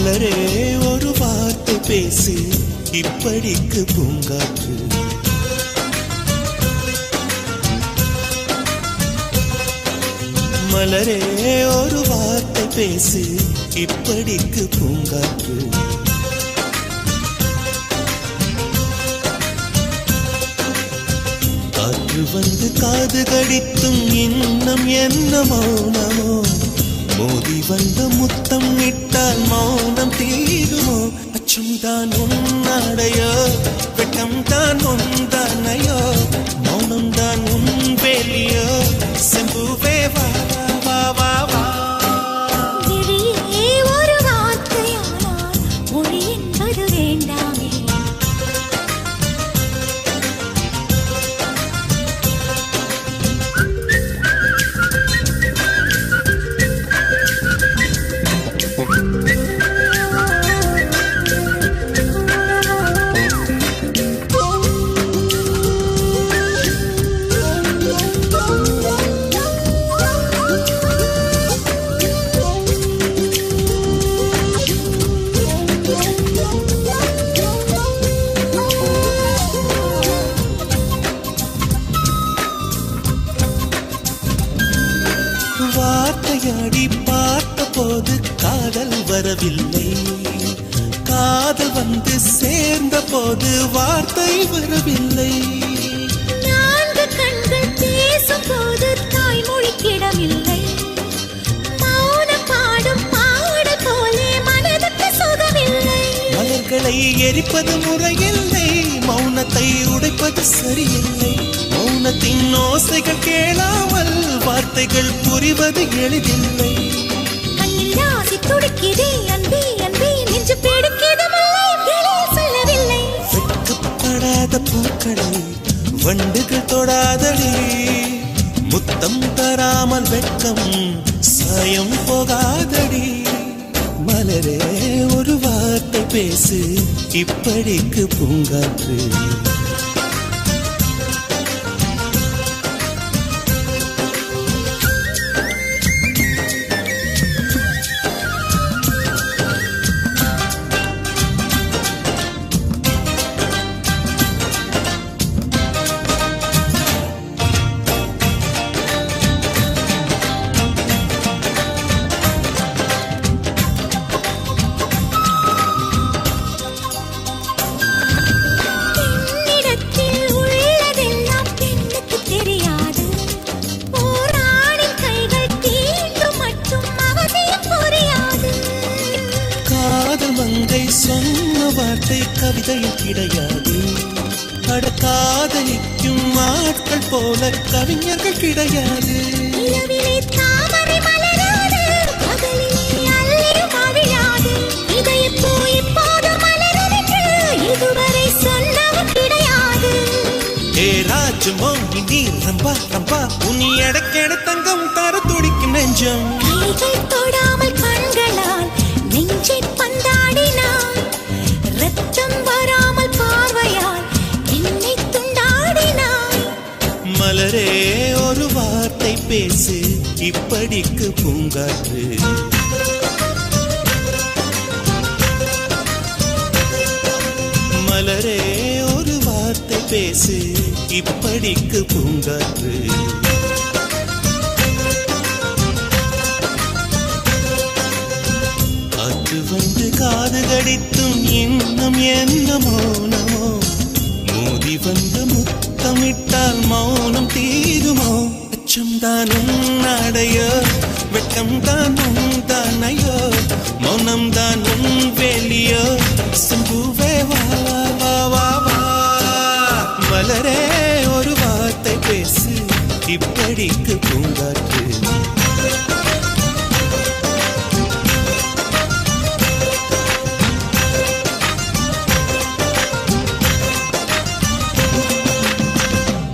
மலரே ஒரு வார்த்தை பேசு இப்படிக்கு பூங்காற்று. மலரே ஒரு வார்த்தை பேசு இப்படிக்கு பூங்காற்று. காற்று வந்து காது கடித்தும் இன்னும் என்ன மௌனமோ, மோதி வந்த முத்தம் இட்டால் மௌனம் தீருமோ. அச்சம் தான் உன்னாடையோ, வெட்டம் தான் உந்தானையோ, மௌனம் தான் உன் வேலியோ. செம்புவே வா வா வா வா. ஒரு வார்த்தையானால் மொழி என்பது வேண்டாமே. வார்த்தையாடி பார்த்த போது காதல் வரவில்லை, காதல் வந்து சேர்ந்த போது வார்த்தை வரவில்லை. நான்கு கண்கள் பேசும் போது தாய்மொழி கிடமில்லை, மௌன பாடும் பாடல் போலே மனதுக்கு சுகமில்லை. மலர்களை எரிப்பது முறையில்லை, மௌனத்தை உடைப்பது சரியில்லை. மௌனத்தின் ஓசைகள் கேளாமல் வார்த்தைகள் புரிவது எளிதில்லை. கண்ணில் ஆசை துடிக்குதே அன்பே அன்பே, நெஞ்சு பிடிக்குது முல்லை வெளியே சொல்லவில்லை. வெட்கப்படாத பூக்களை வண்டுகள் தொடாதடி, முத்தம் தராமல் வெட்கம் சாயம் போகாதடி. மலரே ஒரு வார்த்தை பேசு இப்படிக்கு பூங்காற்று. சொன்ன வார்த்தை கவிதையில் கிடையாது, காதலிக்கும் ஆட்கள் போல கவிஞர்கள் கிடையாது. ரம்பா ரம்பா உனி எடக்கெட தங்கம் தர துடிக்கும் நெஞ்சம். தொடாமல் கண்களால் நெஞ்சை பந்தாடினான், ரத்தம் வராமல் பார்வையால் என்னை துண்டாடினான். மலரே ஒரு வார்த்தை பேசு இப்படிக்கு பூங்காற்று. மலரே ஒரு வார்த்தை பேசு இப்படிக்கு பூங்காற்று. காற்று வந்து காது கடித்தும் இன்னும் என்ன மௌனமோ, மோதி வந்த முத்தமிட்டால் மௌனம் தீருமோ. அச்சம் தானும் நாடையோ, வெட்கம் தானும் தானையோ, மௌனம் தான்